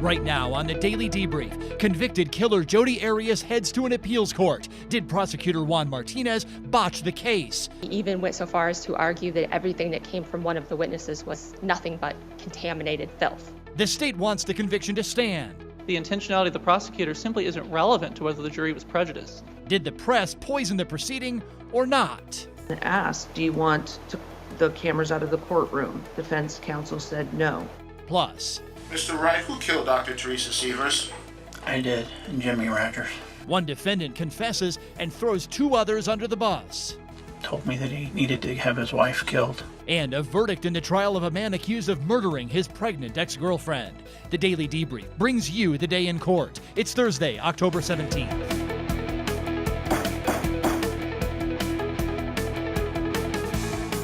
Right now on the Daily Debrief, convicted killer Jodi Arias heads to an appeals court. Did prosecutor Juan Martinez botch the case? He even went so far as to argue that everything that came from one of the witnesses was nothing but contaminated filth. The state wants the conviction to stand. The intentionality of the prosecutor simply isn't relevant to whether the jury was prejudiced. Did the press poison the proceeding or not? Asked, do you want the cameras out of the courtroom? Defense counsel said no. Plus, Mr. Wright, who killed Dr. Teresa Sievers? I did, Jimmy Rogers. one defendant confesses and throws two others under the bus. Told me that he needed to have his wife killed. And a verdict in the trial of a man accused of murdering his pregnant ex-girlfriend. The Daily Debrief brings you the day in court. It's Thursday, October 17th.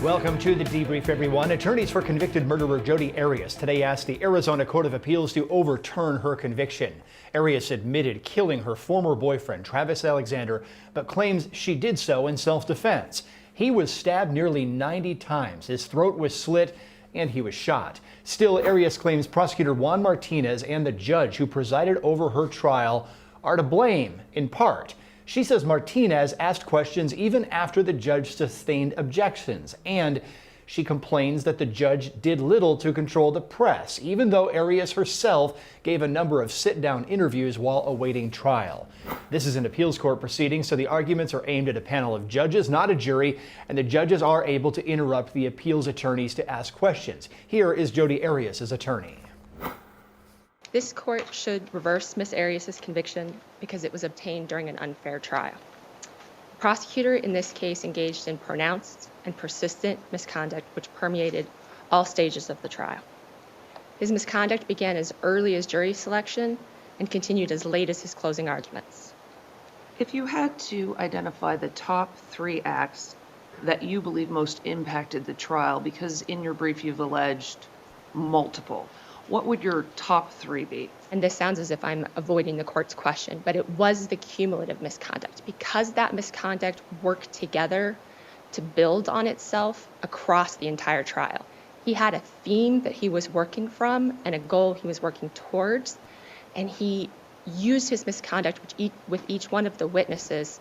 Welcome to the Debrief, everyone. Attorneys for convicted murderer Jodi Arias today asked the Arizona Court of Appeals to overturn her conviction. Arias admitted killing her former boyfriend, Travis Alexander, but claims she did so in self-defense. He was stabbed nearly 90 times, his throat was slit, and he was shot. Still, Arias claims prosecutor Juan Martinez and the judge who presided over her trial are to blame, in part. She says Martinez asked questions even after the judge sustained objections, and she complains that the judge did little to control the press, even though Arias herself gave a number of sit-down interviews while awaiting trial. This is an appeals court proceeding, so the arguments are aimed at a panel of judges, not a jury, and the judges are able to interrupt the appeals attorneys to ask questions. Here is Jodi Arias' attorney. This court should reverse Ms. Arias' conviction because it was obtained during an unfair trial. The prosecutor in this case engaged in pronounced and persistent misconduct which permeated all stages of the trial. His misconduct began as early as jury selection and continued as late as his closing arguments. If you had to identify the top 3 acts that you believe most impacted the trial, because in your brief you've alleged multiple, what would your top 3 be? And this sounds as if I'm avoiding the court's question, but it was the cumulative misconduct, because that misconduct worked together to build on itself across the entire trial. He had a theme that he was working from and a goal he was working towards, and he used his misconduct with each one of the witnesses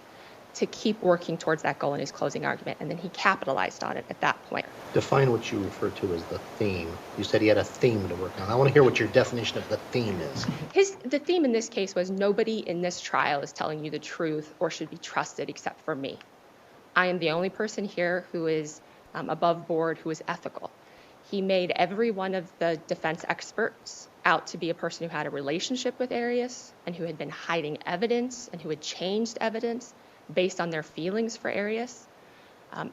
to keep working towards that goal in his closing argument, and then he capitalized on it at that point. Define what you refer to as the theme. You said he had a theme to work on. I want to hear what your definition of the theme is. The theme in this case was nobody in this trial is telling you the truth or should be trusted except for me. I am the only person here who is above board, who is ethical. He made every one of the defense experts out to be a person who had a relationship with Arias and who had been hiding evidence and who had changed evidence based on their feelings for Arias.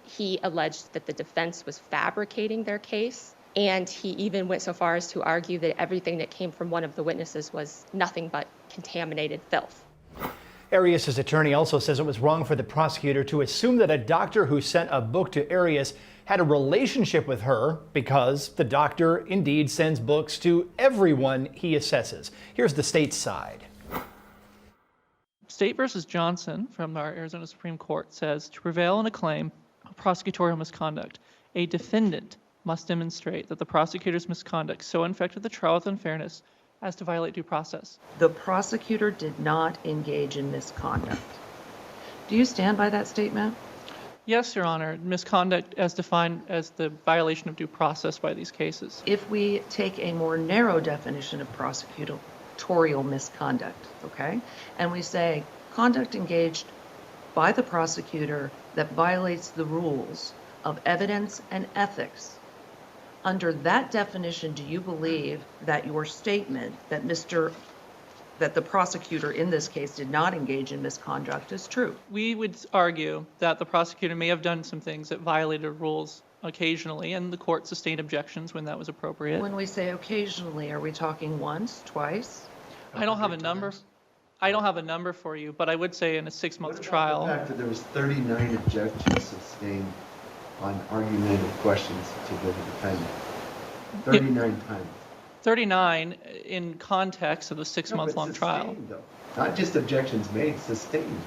He alleged that the defense was fabricating their case, and he even went so far as to argue that everything that came from one of the witnesses was nothing but contaminated filth. Arias' attorney also says it was wrong for the prosecutor to assume that a doctor who sent a book to Arias had a relationship with her, because the doctor indeed sends books to everyone he assesses. Here's the state's side. State versus Johnson from our Arizona Supreme Court says to prevail in a claim of prosecutorial misconduct, a defendant must demonstrate that the prosecutor's misconduct so infected the trial with unfairness as to violate due process. The prosecutor did not engage in misconduct. Do you stand by that statement? Yes, Your Honor. Misconduct as defined as the violation of due process by these cases. If we take a more narrow definition of prosecutorial misconduct, okay, and we say conduct engaged by the prosecutor that violates the rules of evidence and ethics, under that definition, do you believe that your statement that the prosecutor in this case did not engage in misconduct is true? We would argue that the prosecutor may have done some things that violated rules occasionally, and the court sustained objections when that was appropriate. When we say occasionally, are we talking once, twice? I don't have a number. I don't have a number for you, but I would say in a 6-month trial. The fact that there was 39 objections sustained on argumentative questions to the defendant. 39 times. 39 in context of a 6-month-long trial. Though. Not just objections made, sustained.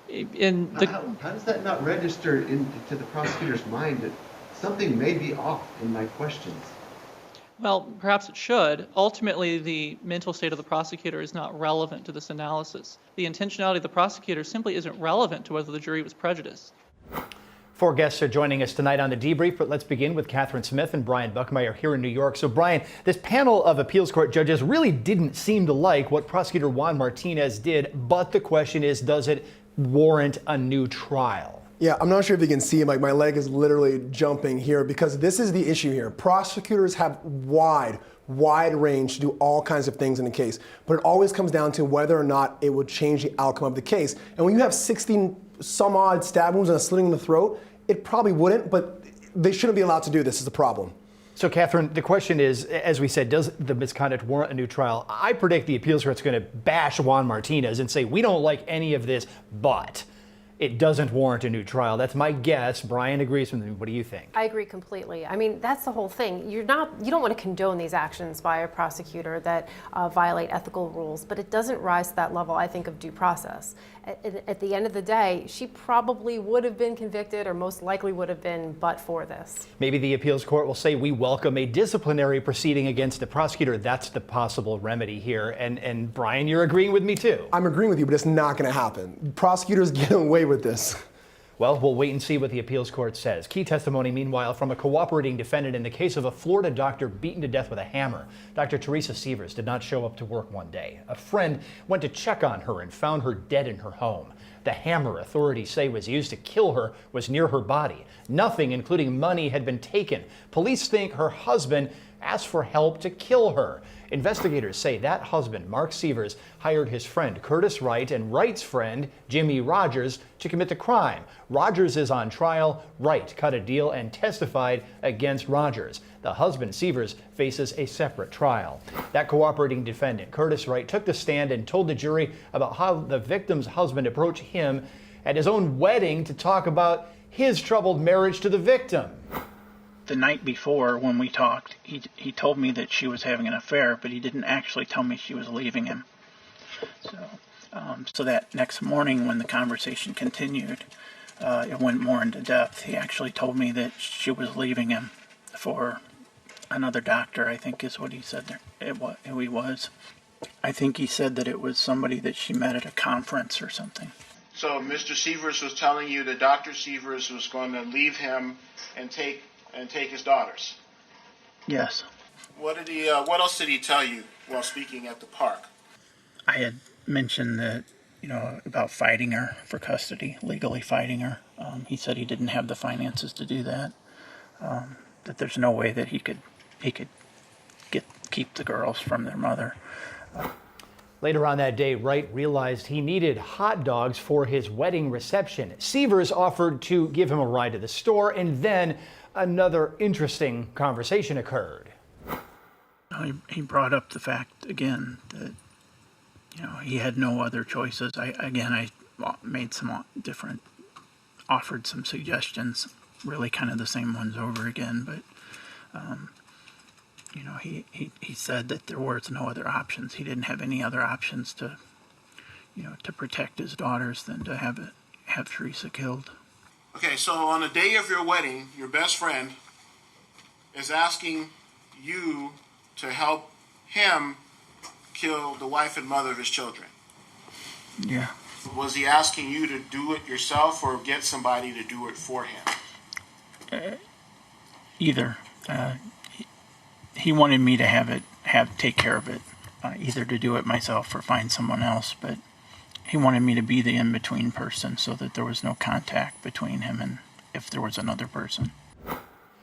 How does that not register into the prosecutor's mind that something may be off in my questions? Well, perhaps it should. Ultimately, the mental state of the prosecutor is not relevant to this analysis. The intentionality of the prosecutor simply isn't relevant to whether the jury was prejudiced. 4 guests are joining us tonight on the debrief, but let's begin with Catherine Smith and Brian Buckmeyer here in New York. So, Brian, this panel of appeals court judges really didn't seem to like what Prosecutor Juan Martinez did, but the question is, does it warrant a new trial? Yeah, I'm not sure if you can see, like, my leg is literally jumping here because this is the issue here. Prosecutors have wide range to do all kinds of things in a case, but it always comes down to whether or not it would change the outcome of the case. And when you have 16 some odd stab wounds and a slitting in the throat, it probably wouldn't, but they shouldn't be allowed to do this is the problem. So, Catherine, the question is, as we said, does the misconduct warrant a new trial? I predict the appeals court's going to bash Juan Martinez and say, we don't like any of this, but it doesn't warrant a new trial. That's my guess. Brian agrees with me. What do you think? I agree completely. I mean, that's the whole thing. You don't want to condone these actions by a prosecutor that violate ethical rules, but it doesn't rise to that level, I think, of due process. At the end of the day, she probably would have been convicted, or most likely would have been, but for this. Maybe the appeals court will say we welcome a disciplinary proceeding against the prosecutor. That's the possible remedy here. And Brian, you're agreeing with me too. I'm agreeing with you, but it's not going to happen. Prosecutors get away with this. Well, we'll wait and see what the appeals court says. Key testimony, meanwhile, from a cooperating defendant in the case of a Florida doctor beaten to death with a hammer. Dr. Teresa Sievers did not show up to work one day. A friend went to check on her and found her dead in her home. The hammer authorities say was used to kill her was near her body. Nothing, including money, had been taken. Police think her husband asked for help to kill her. Investigators say that husband, Mark Sievers, hired his friend Curtis Wright and Wright's friend, Jimmy Rogers, to commit the crime. Rogers is on trial. Wright cut a deal and testified against Rogers. The husband, Sievers, faces a separate trial. That cooperating defendant, Curtis Wright, took the stand and told the jury about how the victim's husband approached him at his own wedding to talk about his troubled marriage to the victim. The night before, when we talked, he told me that she was having an affair, but he didn't actually tell me she was leaving him. So that next morning, when the conversation continued, it went more into depth. He actually told me that she was leaving him for another doctor, I think is what he said there. Who he was. I think he said that it was somebody that she met at a conference or something. So Mr. Sievers was telling you that Dr. Sievers was going to leave him and take his daughters. Yes. What else did he tell you while speaking at the park? I had mentioned that, about fighting her for custody, legally fighting her. He said he didn't have the finances to do that. That there's no way that he could keep the girls from their mother. Later on that day, Wright realized he needed hot dogs for his wedding reception. Sievers offered to give him a ride to the store, and then another interesting conversation occurred. He brought up the fact again that he had no other choices. I made some different, offered some suggestions, really kind of the same ones over again, but he said that there was no other options. He didn't have any other options to protect his daughters than to have Teresa killed. Okay, so on the day of your wedding, your best friend is asking you to help him kill the wife and mother of his children. Yeah. Was he asking you to do it yourself or get somebody to do it for him? Either. He wanted me to take care of it, either to do it myself or find someone else, but he wanted me to be the in-between person so that there was no contact between him and if there was another person.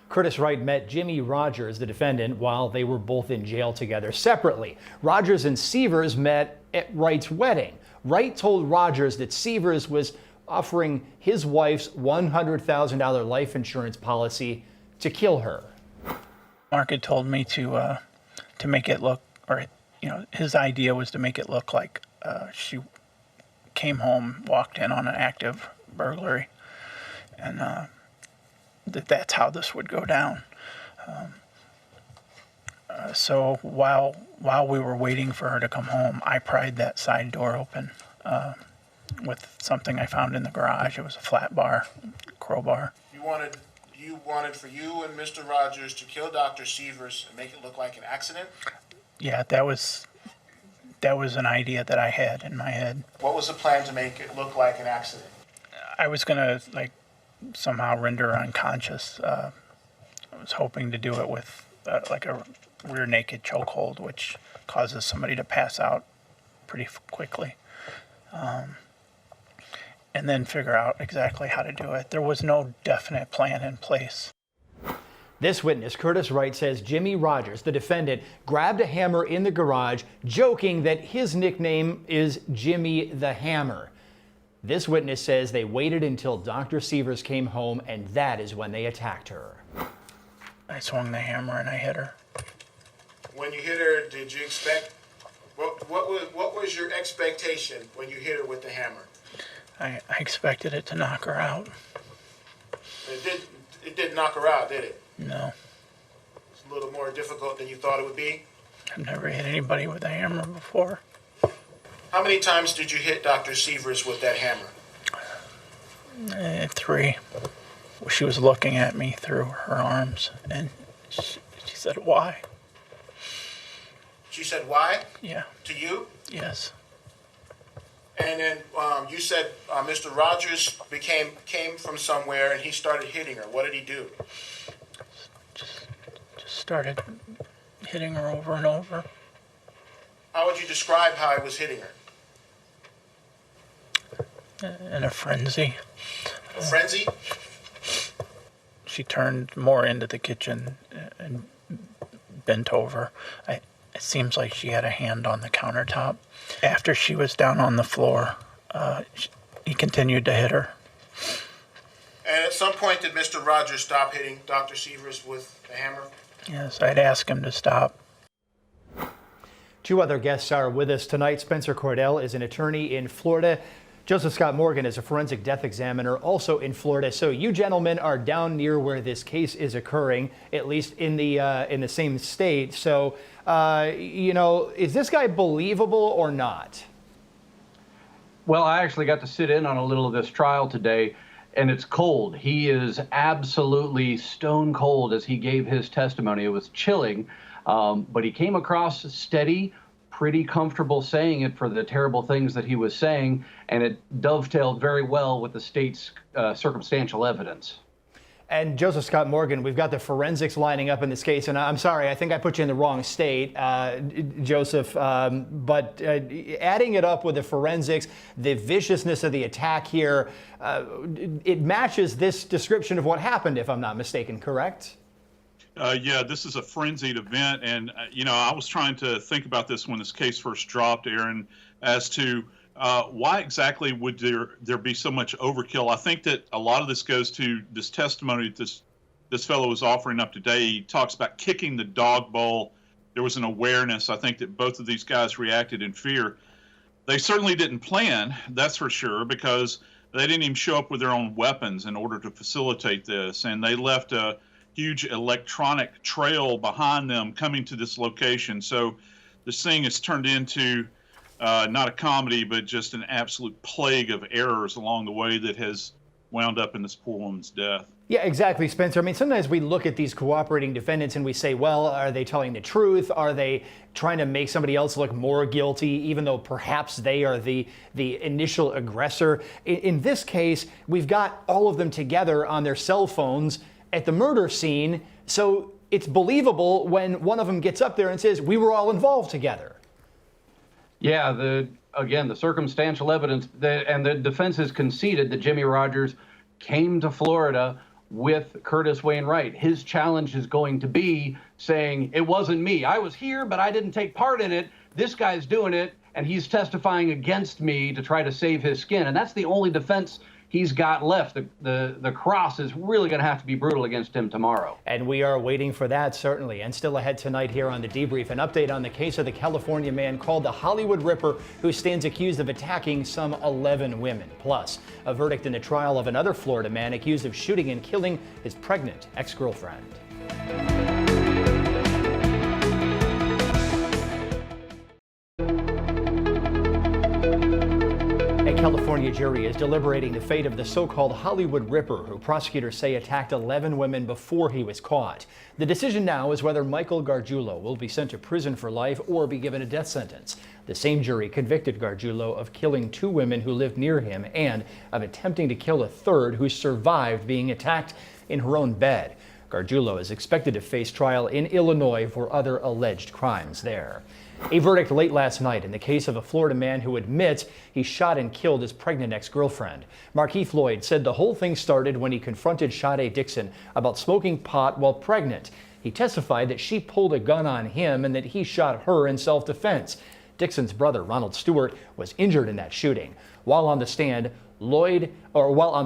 Curtis Wright met Jimmy Rogers, the defendant, while they were both in jail together separately. Rogers and Sievers met at Wright's wedding. Wright told Rogers that Sievers was offering his wife's $100,000 life insurance policy to kill her. Mark had told me to make it look, or his idea was to make it look like she came home, walked in on an active burglary, and that's how this would go down. So while we were waiting for her to come home, I pried that side door open with something I found in the garage. It was a flat bar, crowbar. you wanted for you and Mr. Rogers to kill Dr. Sievers and make it look like an accident? Yeah, that was an idea that I had in my head. What was the plan to make it look like an accident? I was gonna somehow render her unconscious. I was hoping to do it with like a rear naked chokehold, which causes somebody to pass out pretty quickly. And then figure out exactly how to do it. There was no definite plan in place. This witness, Curtis Wright, says Jimmy Rogers, the defendant, grabbed a hammer in the garage, joking that his nickname is Jimmy the Hammer. This witness says they waited until Dr. Sievers came home, and that is when they attacked her. I swung the hammer and I hit her. When you hit her, did you expect, what was your expectation when you hit her with the hammer? I expected it to knock her out. It didn't knock her out, did it? No. It's a little more difficult than you thought it would be? I've never hit anybody with a hammer before. How many times did you hit Dr. Sievers with that hammer? 3. She was looking at me through her arms, and she said, "Why?" She said, "Why?" Yeah. To you? Yes. And then you said Mr. Rogers came from somewhere and he started hitting her. What did he do? Just started hitting her over and over. How would you describe how he was hitting her? In a frenzy. A frenzy? She turned more into the kitchen and bent over. It seems like she had a hand on the countertop. After she was down on the floor, he continued to hit her. And at some point, did Mr. Rogers stop hitting Dr. Sievers with the hammer? Yes, I'd ask him to stop. 2 other guests are with us tonight. Spencer Cordell is an attorney in Florida. Joseph Scott Morgan is a forensic death examiner, also in Florida. So you gentlemen are down near where this case is occurring, at least in the same state. So, is this guy believable or not? Well, I actually got to sit in on a little of this trial today, and it's cold. He is absolutely stone cold as he gave his testimony. It was chilling, but he came across steady, pretty comfortable saying it for the terrible things that he was saying, and it dovetailed very well with the state's circumstantial evidence. And Joseph Scott Morgan, we've got the forensics lining up in this case, and I'm sorry, I think I put you in the wrong state, Joseph, but adding it up with the forensics, the viciousness of the attack here, it matches this description of what happened, if I'm not mistaken, correct? Yeah, this is a frenzied event, and I was trying to think about this when this case first dropped, Aaron, as to why exactly would there be so much overkill. I think that a lot of this goes to this testimony that this fellow was offering up today. He talks about kicking the dog bowl. There was an awareness. I think that both of these guys reacted in fear. They certainly didn't plan, that's for sure, because they didn't even show up with their own weapons in order to facilitate this, and they left a huge electronic trail behind them coming to this location. So this thing has turned into not a comedy, but just an absolute plague of errors along the way that has wound up in this poor woman's death. Yeah, exactly, Spencer. I mean, sometimes we look at these cooperating defendants and we say, well, are they telling the truth? Are they trying to make somebody else look more guilty, even though perhaps they are the initial aggressor? In this case, we've got all of them together on their cell phones at the murder scene, so it's believable when one of them gets up there and says, we were all involved together. Yeah, the circumstantial evidence, and the defense has conceded that Jimmy Rogers came to Florida with Curtis Wainwright. His challenge is going to be saying, it wasn't me. I was here, but I didn't take part in it. This guy's doing it, and he's testifying against me to try to save his skin. And that's the only defense he's got left. The cross is really going to have to be brutal against him tomorrow. And we are waiting for that, certainly. And still ahead tonight here on The Debrief, an update on the case of the California man called the Hollywood Ripper, who stands accused of attacking some 11 women. Plus, a verdict in the trial of another Florida man accused of shooting and killing his pregnant ex-girlfriend. California jury is deliberating the fate of the so-called Hollywood Ripper, who prosecutors say attacked 11 women before he was caught. The decision now is whether Michael Gargiulo will be sent to prison for life or be given a death sentence. The same jury convicted Gargiulo of killing 2 women who lived near him and of attempting to kill a third who survived being attacked in her own bed. Gargiulo is expected to face trial in Illinois for other alleged crimes there. A verdict late last night in the case of a Florida man who admits he shot and killed his pregnant ex-girlfriend. Markeith Lloyd said the whole thing started when he confronted Sade Dixon about smoking pot while pregnant. He testified that she pulled a gun on him and that he shot her in self-defense. Dixon's brother, Ronald Stewart, was injured in that shooting. While on the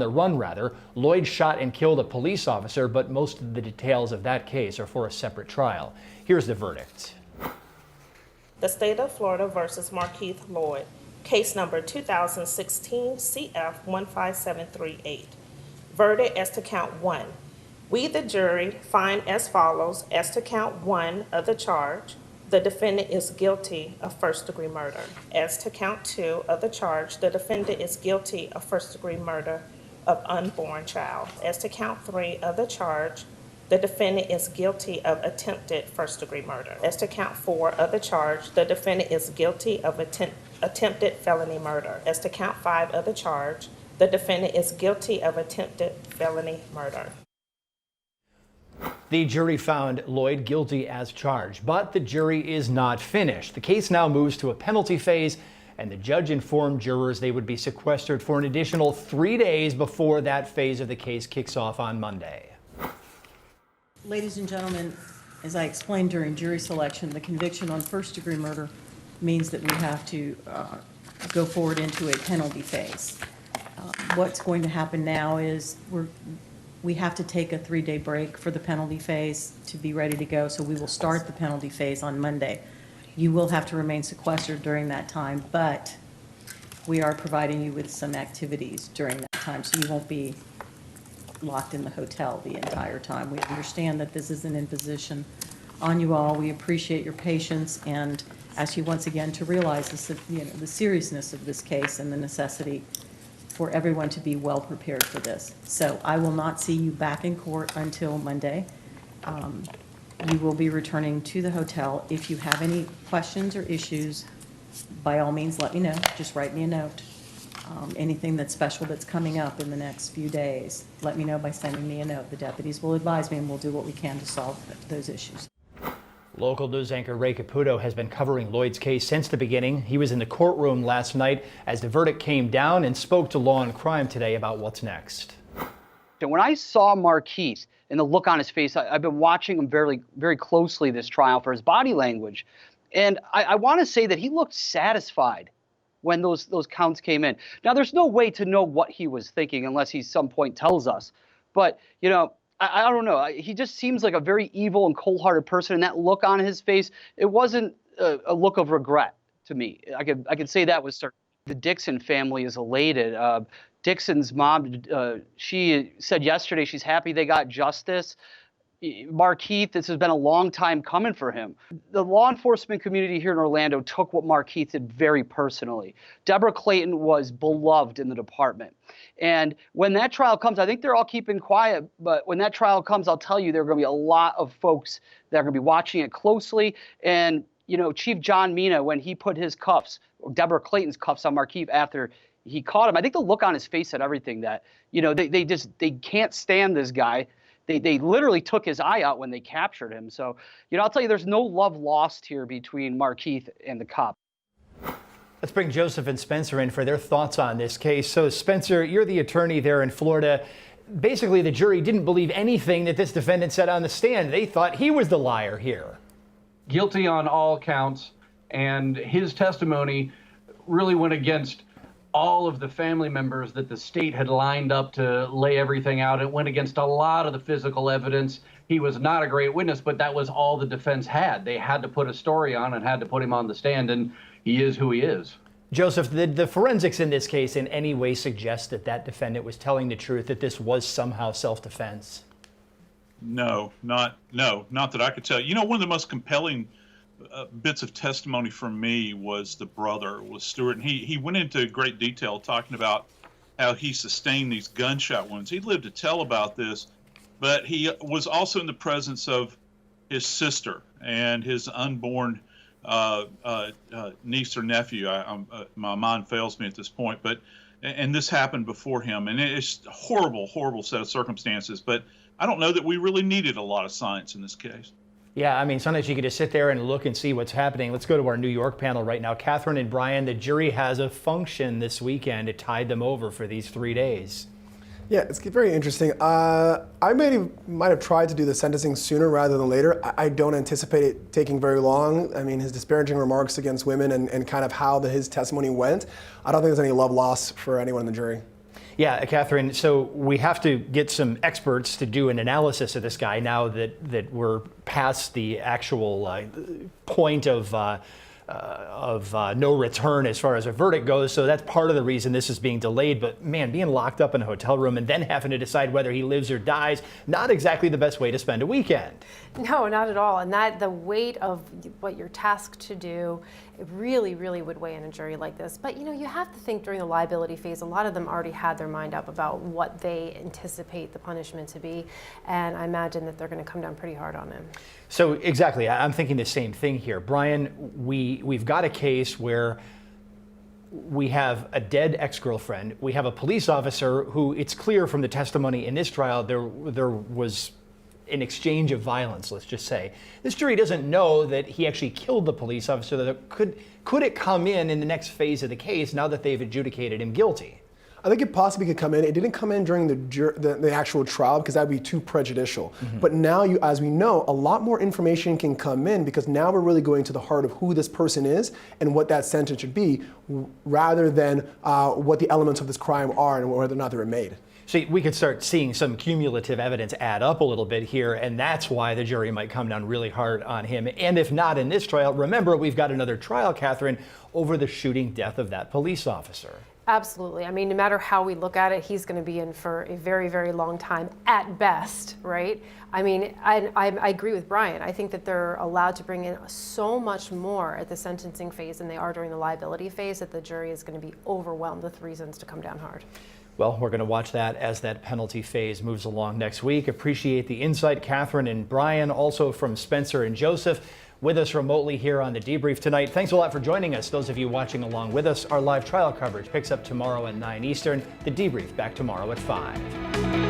run, Lloyd shot and killed a police officer, but most of the details of that case are for a separate trial. Here's the verdict. The State of Florida versus Markeith Lloyd, case number 2016 CF 15738. Verdict as to count 1. We, the jury, find as follows as to count 1 of the charge. The defendant is guilty of first-degree murder. As to count 2 of the charge, the defendant is guilty of first-degree murder of unborn child. As to count 3 of the charge, the defendant is guilty of attempted first-degree murder. As to count 4 of the charge, the defendant is guilty of attempted felony murder. As to count 5 of the charge, the defendant is guilty of attempted felony murder. The jury found Lloyd guilty as charged, but the jury is not finished. The case now moves to a penalty phase, and the judge informed jurors they would be sequestered for an additional 3 days before that phase of the case kicks off on Monday. Ladies and gentlemen, as I explained during jury selection, the conviction on first-degree murder means that we have to go forward into a penalty phase. What's going to happen now is we have to take a 3-day break for the penalty phase to be ready to go, so we will start the penalty phase on Monday. You will have to remain sequestered during that time, but we are providing you with some activities during that time, so you won't be locked in the hotel the entire time. We understand that this is an imposition on you all. We appreciate your patience and ask you once again to realize the seriousness of this case and the necessity for everyone to be well prepared for this. So I will not see you back in court until Monday. You will be returning to the hotel. If you have any questions or issues, by all means, let me know. Just write me a note. Anything that's special that's coming up in the next few days, let me know by sending me a note. The deputies will advise me and we'll do what we can to solve those issues. Local news anchor Ray Caputo has been covering Lloyd's case since the beginning. He was in the courtroom last night as the verdict came down and spoke to Law&Crime today about what's next. When I saw Markeith and the look on his face, I've been watching him very, very closely this trial for his body language. And I want to say that he looked satisfied when those counts came in. Now, there's no way to know what he was thinking unless he some point tells us. But, you know, I don't know. He just seems like a very evil and cold-hearted person. And that look on his face, it wasn't a look of regret to me. I could say that was certain. The Dixon family is elated. Dixon's mom, she said yesterday she's happy they got justice. Markeith, this has been a long time coming for him. The law enforcement community here in Orlando took what Markeith did very personally. Deborah Clayton was beloved in the department. And when that trial comes, I think they're all keeping quiet, but when that trial comes, I'll tell you, there are going to be a lot of folks that are going to be watching it closely. And, you know, Chief John Mina, when he put his cuffs, Deborah Clayton's cuffs on Markeith after he caught him, I think the look on his face said everything that, you know, they can't stand this guy. They literally took his eye out when they captured him. So, you know, I'll tell you, there's no love lost here between Markeith and the cop. Let's bring Joseph and Spencer in for their thoughts on this case. So, Spencer, you're the attorney there in Florida. Basically, the jury didn't believe anything that this defendant said on the stand. They thought he was the liar here. Guilty on all counts, and his testimony really went against all of the family members that the state had lined up to lay everything out. It went against a lot of the physical evidence. He was not a great witness, but that was all the defense had. They had to put a story on and had to put him on the stand, and he is who he is. Joseph, did the forensics in this case in any way suggest that that defendant was telling the truth, that this was somehow self-defense? No, not that I could tell. You know, one of the most compelling bits of testimony from me was the brother, was Stewart. And he went into great detail talking about how he sustained these gunshot wounds. He lived to tell about this, but he was also in the presence of his sister and his unborn niece or nephew. My mind fails me at this point, and this happened before him. And it's a horrible, horrible set of circumstances, but I don't know that we really needed a lot of science in this case. Yeah, I mean, sometimes you can just sit there and look and see what's happening. Let's go to our New York panel right now. Catherine and Brian, the jury has a function this weekend. It tied them over for these 3 days. Yeah, it's very interesting. I might have tried to do the sentencing sooner rather than later. I don't anticipate it taking very long. I mean, his disparaging remarks against women and kind of how his testimony went, I don't think there's any love lost for anyone in the jury. Yeah, Catherine, so we have to get some experts to do an analysis of this guy now that we're past the actual point of no return as far as a verdict goes. So that's part of the reason this is being delayed. But man, being locked up in a hotel room and then having to decide whether he lives or dies, not exactly the best way to spend a weekend. No, not at all. And that the weight of what you're tasked to do, it really, really would weigh in a jury like this. But you have to think during the liability phase, a lot of them already had their mind up about what they anticipate the punishment to be. And I imagine that they're going to come down pretty hard on him. So exactly, I'm thinking the same thing here. Brian, we've got a case where we have a dead ex-girlfriend. We have a police officer who, it's clear from the testimony in this trial, there was an exchange of violence, let's just say. This jury doesn't know that he actually killed the police officer. That could it come in the next phase of the case now that they've adjudicated him guilty? I think it possibly could come in. It didn't come in during the actual trial because that would be too prejudicial. Mm-hmm. But now, as we know, a lot more information can come in because now we're really going to the heart of who this person is and what that sentence should be, rather than what the elements of this crime are and whether or not they were made. So we could start seeing some cumulative evidence add up a little bit here, and that's why the jury might come down really hard on him. And if not in this trial, remember, we've got another trial, Catherine, over the shooting death of that police officer. Absolutely. I mean, no matter how we look at it, he's going to be in for a very, very long time at best, right? I mean, I agree with Brian. I think that they're allowed to bring in so much more at the sentencing phase than they are during the liability phase that the jury is going to be overwhelmed with reasons to come down hard. Well, we're going to watch that as that penalty phase moves along next week. Appreciate the insight, Catherine and Brian, also from Spencer and Joseph, with us remotely here on The Debrief tonight. Thanks a lot for joining us. Those of you watching along with us, our live trial coverage picks up tomorrow at 9 Eastern. The Debrief back tomorrow at 5.